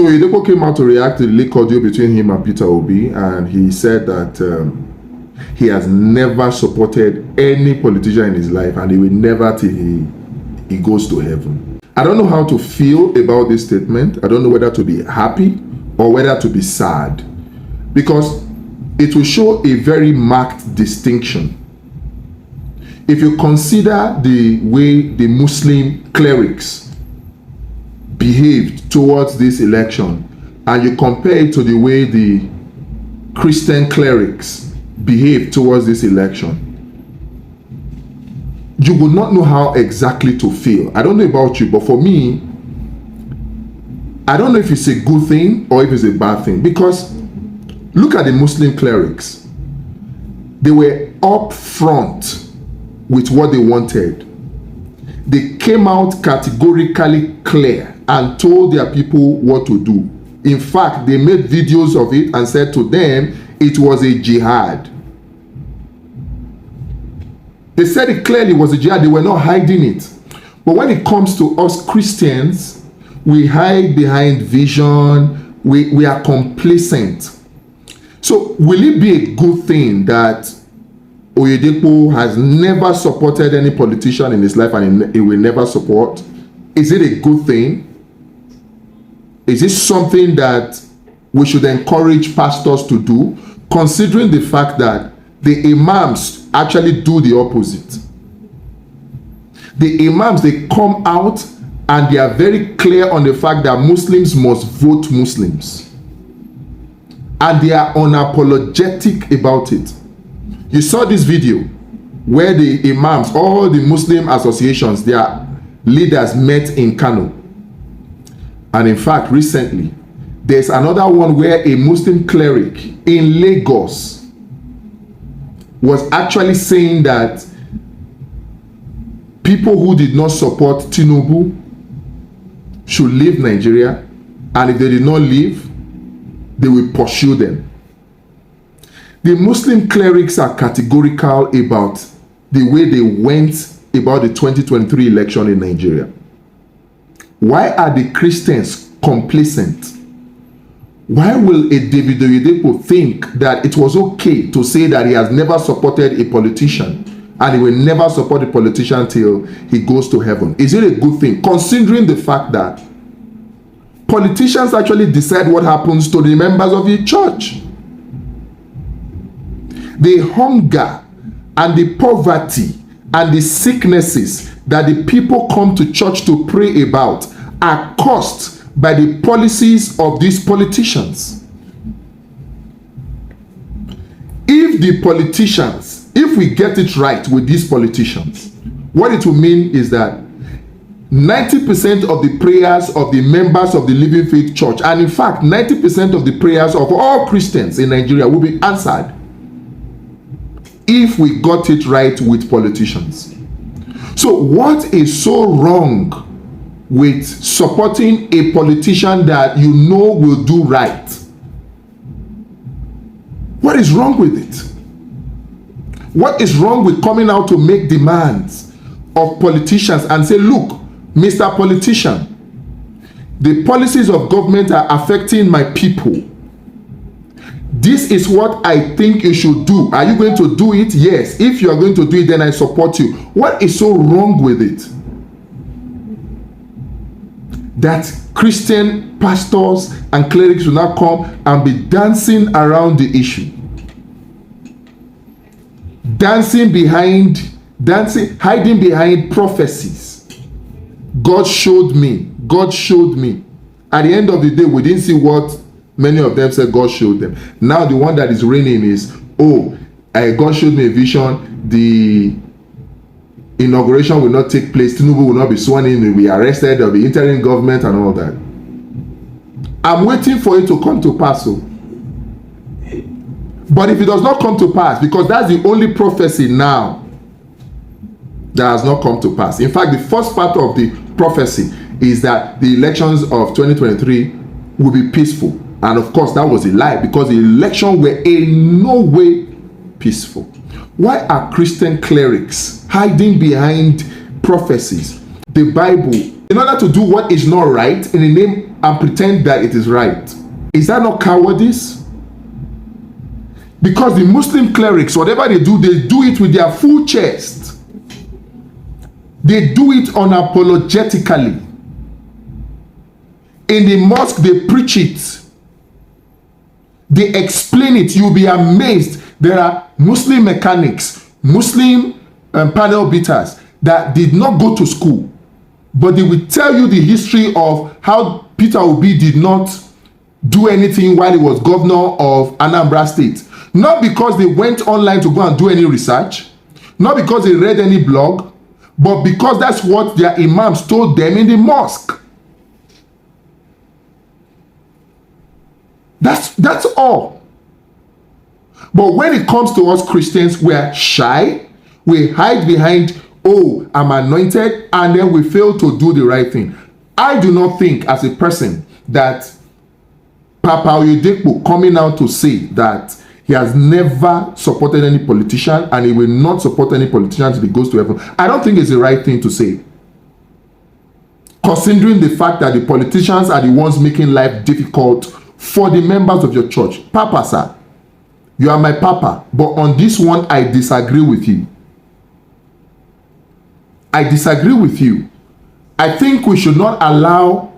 So Oyedepo came out to react to the leak audio between him and Peter Obi, and he said that he has never supported any politician in his life, and he will never till he goes to heaven. I don't know how to feel about this statement. I don't know whether to be happy or whether to be sad, because it will show a very marked distinction. If you consider the way the Muslim clerics behaved towards this election, and you compare it to the way the Christian clerics behaved towards this election, you would not know how exactly to feel. I don't know about you, but for me, I don't know if it's a good thing or if it's a bad thing, because look at the Muslim clerics. They were up front with what they wanted. They came out categorically clear and told their people what to do. In fact, they made videos of it and said to them it was a jihad. They said it clearly was a jihad. They were not hiding it. But when it comes to us Christians, we hide behind vision. We are complacent. So will it be a good thing that Oyedepo has never supported any politician in his life and he will never support? Is it a good thing? Is it something that we should encourage pastors to do, considering the fact that the imams actually do the opposite? The imams, they come out and they are very clear on the fact that Muslims must vote Muslims. And they are unapologetic about it. You saw this video where the imams, all the Muslim associations, their leaders met in Kano. And in fact, recently, there's another one where a Muslim cleric in Lagos was actually saying that people who did not support Tinubu should leave Nigeria, and if they did not leave, they will pursue them. The Muslim clerics are categorical about the way they went about the 2023 election in Nigeria. Why are the Christians complacent? Why will a David Oyedepo think that it was okay to say that he has never supported a politician and he will never support a politician till he goes to heaven? Is it a good thing, considering the fact that politicians actually decide what happens to the members of the church? The hunger and the poverty and the sicknesses that the people come to church to pray about are caused by the policies of these politicians. If the politicians, if we get it right with these politicians, what it will mean is that 90% of the prayers of the members of the Living Faith Church, and in fact 90% of the prayers of all Christians in Nigeria, will be answered if we got it right with politicians. So what is so wrong with supporting a politician that you know will do right? What is wrong with it? What is wrong with coming out to make demands of politicians and say, look, Mr. Politician, the policies of government are affecting my people. This is what I think you should do. Are you going to do it? Yes. If you are going to do it, then I support you. What is so wrong with it? That Christian pastors and clerics will now come and be dancing around the issue. Hiding behind prophecies. God showed me. God showed me. At the end of the day, we didn't see what many of them said God showed them. Now the one that is reigning is, God showed me a vision. The inauguration will not take place. Tinubu will not be sworn in. He will be arrested. There will be interim government and all that. I'm waiting for it to come to pass. But if it does not come to pass, because that's the only prophecy now that has not come to pass. In fact, the first part of the prophecy is that the elections of 2023 will be peaceful. And of course, that was a lie, because the election were in no way peaceful. Why are Christian clerics hiding behind prophecies? The Bible in order to do what is not right in the name and pretend that it is right. Is that not cowardice? Because the Muslim clerics, whatever they do it with their full chest. They do it unapologetically. In the mosque, they preach it. They explain it. You'll be amazed. There are Muslim mechanics, Muslim panel beaters that did not go to school, but they will tell you the history of how Peter Obi did not do anything while he was governor of Anambra State. Not because they went online to go and do any research, not because they read any blog, but because that's what their imams told them in the mosque. That's all. But when it comes to us Christians, we are shy. We hide behind, oh, I'm anointed, and then we fail to do the right thing. I do not think as a person that Papa Oyedepo coming out to say that he has never supported any politician and he will not support any politician until he goes to heaven. I don't think it's the right thing to say. Considering the fact that the politicians are the ones making life difficult for the members of your church. Papa, sir, you are my papa, but on this one, I disagree with you. I disagree with you. I think we should not allow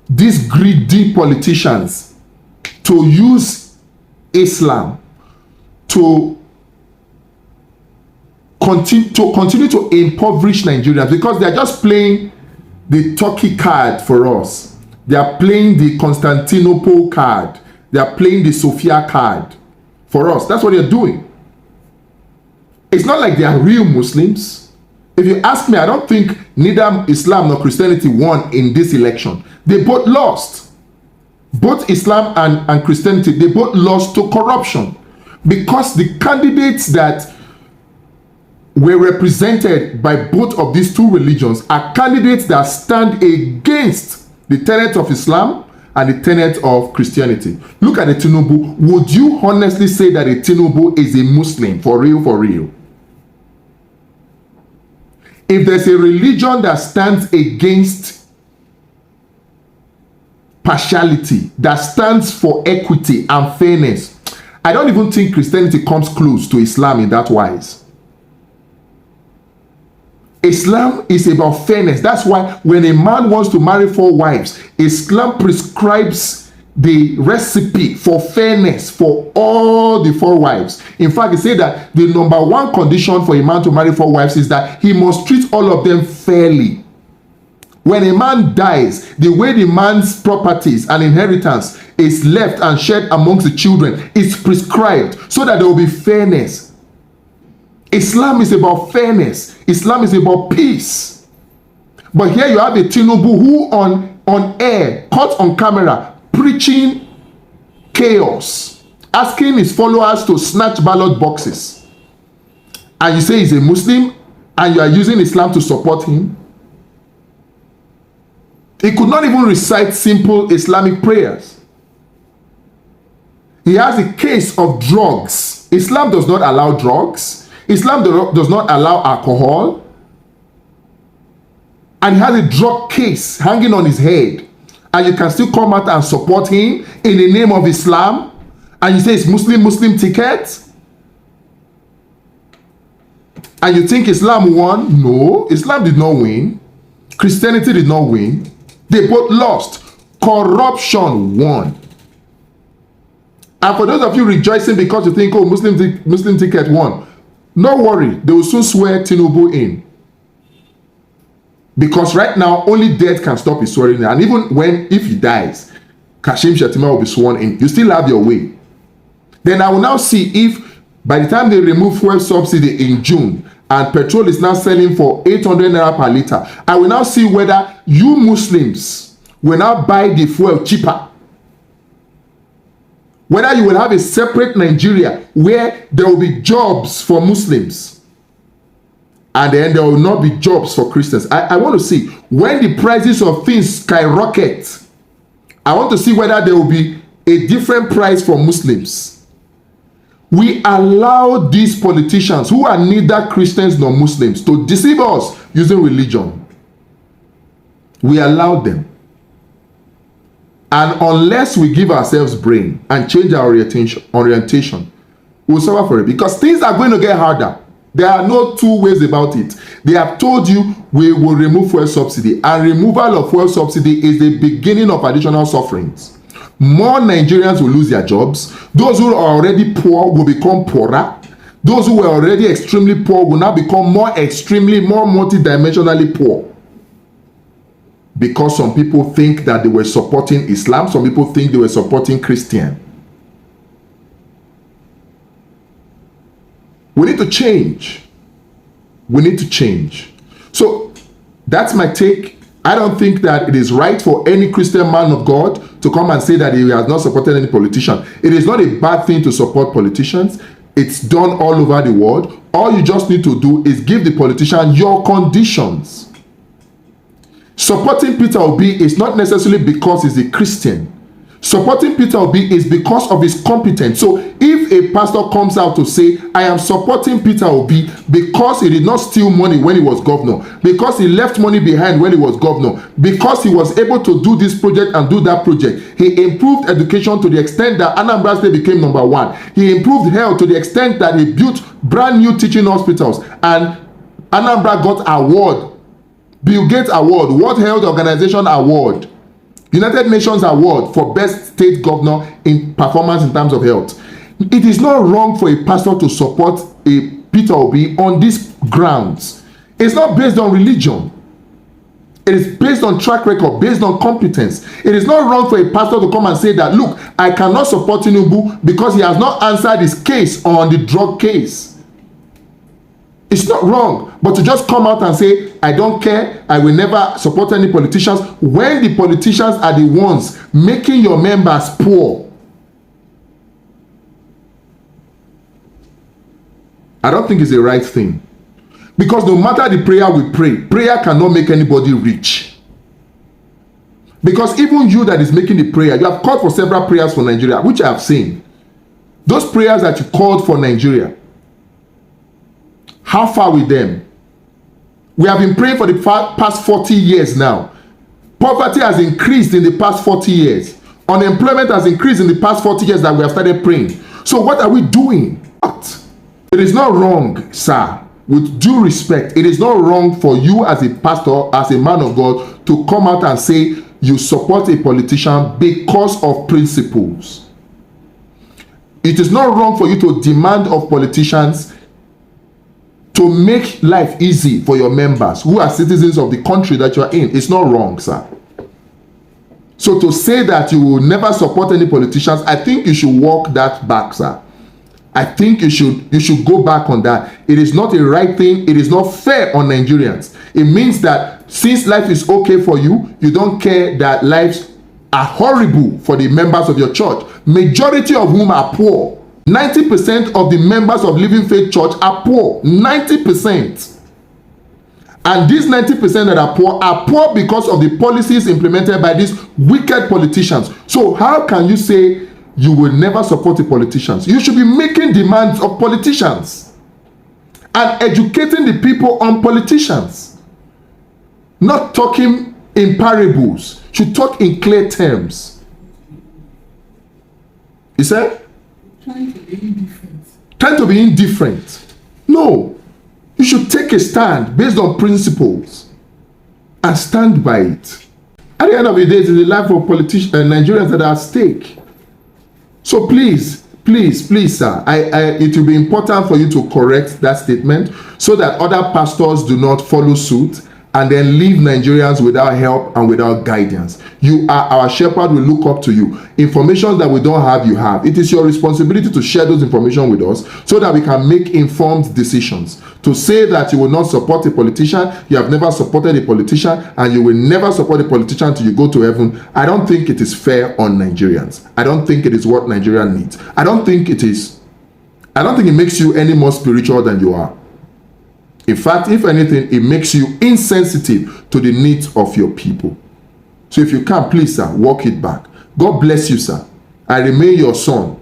these greedy politicians to use Islam to continue to impoverish Nigerians, because they are just playing the Turkey card for us. They are playing the Constantinople card. They are playing the Sophia card for us. That's what they're doing. It's not like they are real Muslims. If you ask me, I don't think neither Islam nor Christianity won in this election. They both lost. Both Islam and Christianity, they both lost to corruption, because the candidates that were represented by both of these two religions are candidates that stand against the tenet of Islam and the tenet of Christianity. Look at the Tinubu. Would you honestly say that a Tinubu is a Muslim for real, for real? If there's a religion that stands against partiality, that stands for equity and fairness, I don't even think Christianity comes close to Islam in that wise. Islam is about fairness. That's why when a man wants to marry 4 wives, Islam prescribes the recipe for fairness for all the 4 wives. In fact, it said that the number 1 condition for a man to marry 4 wives is that he must treat all of them fairly. When a man dies, the way the man's properties and inheritance is left and shared amongst the children is prescribed so that there will be fairness. Islam is about fairness. Islam is about peace. But here you have a Tinubu who on air, caught on camera, preaching chaos, asking his followers to snatch ballot boxes. And you say he's a Muslim and you are using Islam to support him. He could not even recite simple Islamic prayers. He has a case of drugs. Islam does not allow drugs. Islam does not allow alcohol. And he has a drug case hanging on his head. And you can still come out and support him in the name of Islam. And you say it's Muslim ticket. And you think Islam won? No, Islam did not win. Christianity did not win. They both lost. Corruption won. And for those of you rejoicing because you think, oh, Muslim ticket won, no worry, they will soon swear Tinubu in. Because right now, only death can stop his swearing in. And even if he dies, Kashim Shettima will be sworn in. You still have your way. Then I will now see if by the time they remove fuel subsidy in June and petrol is now selling for 800 naira per liter, I will now see whether you Muslims will now buy the fuel cheaper. Whether you will have a separate Nigeria where there will be jobs for Muslims and then there will not be jobs for Christians. I want to see when the prices of things skyrocket. I want to see whether there will be a different price for Muslims. We allow these politicians who are neither Christians nor Muslims to deceive us using religion. We allow them. And unless we give ourselves brain and change our orientation, we'll suffer for it, because things are going to get harder. There are no two ways about it. They have told you we will remove fuel subsidy, and removal of fuel subsidy is the beginning of additional sufferings. More Nigerians will lose their jobs. Those who are already poor will become poorer. Those who were already extremely poor will now become more multidimensionally poor. Because some people think that they were supporting Islam, some people think they were supporting Christian. We need to change. We need to change. So that's my take. I don't think that it is right for any Christian man of God to come and say that he has not supported any politician. It is not a bad thing to support politicians. It's done all over the world. All you just need to do is give the politician your conditions. Supporting Peter Obi is not necessarily because he's a Christian. Supporting Peter Obi is because of his competence. So if a pastor comes out to say, I am supporting Peter Obi because he did not steal money when he was governor, because he left money behind when he was governor, because he was able to do this project and do that project, he improved education to the extent that Anambra State became #1. He improved health to the extent that he built brand new teaching hospitals, and Anambra got award, Bill Gates Award, World Health Organization Award, United Nations Award for Best State Governor in performance in terms of health. It is not wrong for a pastor to support a Peter Obi on these grounds. It's not based on religion. It is based on track record, based on competence. It is not wrong for a pastor to come and say that, look, I cannot support Tinubu because he has not answered his case on the drug case. It's not wrong, but to just come out and say, I don't care, I will never support any politicians, when the politicians are the ones making your members poor. I don't think it's the right thing. Because no matter the prayer we pray, prayer cannot make anybody rich. Because even you that is making the prayer, you have called for several prayers for Nigeria, which I have seen. Those prayers that you called for Nigeria, how far with them? We have been praying for the past 40 years now. Poverty has increased in the past 40 years. Unemployment has increased in the past 40 years that we have started praying. So what are we doing? What? It is not wrong, sir. With due respect, it is not wrong for you as a pastor, as a man of God, to come out and say you support a politician because of principles. It is not wrong for you to demand of politicians to make life easy for your members who are citizens of the country that you are in. It's not wrong, sir. So to say that you will never support any politicians, I think you should walk that back, sir. I think you should go back on that. It is not a right thing. It is not fair on Nigerians. It means that since life is okay for you, you don't care that lives are horrible for the members of your church, majority of whom are poor. 90% of the members of Living Faith Church are poor. 90%. And these 90% that are poor because of the policies implemented by these wicked politicians. So how can you say you will never support the politicians? You should be making demands of politicians and educating the people on politicians. Not talking in parables. You should talk in clear terms. You said? Trying to be indifferent. Trying to be indifferent. No. You should take a stand based on principles and stand by it. At the end of the day, it is the life of politicians and Nigerians that are at stake. So please, sir, it will be important for you to correct that statement so that other pastors do not follow suit and then leave Nigerians without help and without guidance. You are our shepherd. We look up to you. Information that we don't have, you have. It is your responsibility to share those information with us so that we can make informed decisions. To say that you will not support a politician, you have never supported a politician, and you will never support a politician till you go to heaven, I don't think it is fair on Nigerians. I don't think it is what Nigeria needs. I don't think it makes you any more spiritual than you are. In fact, if anything, it makes you insensitive to the needs of your people. So if you can, please, sir, walk it back. God bless you, sir. I remain your son,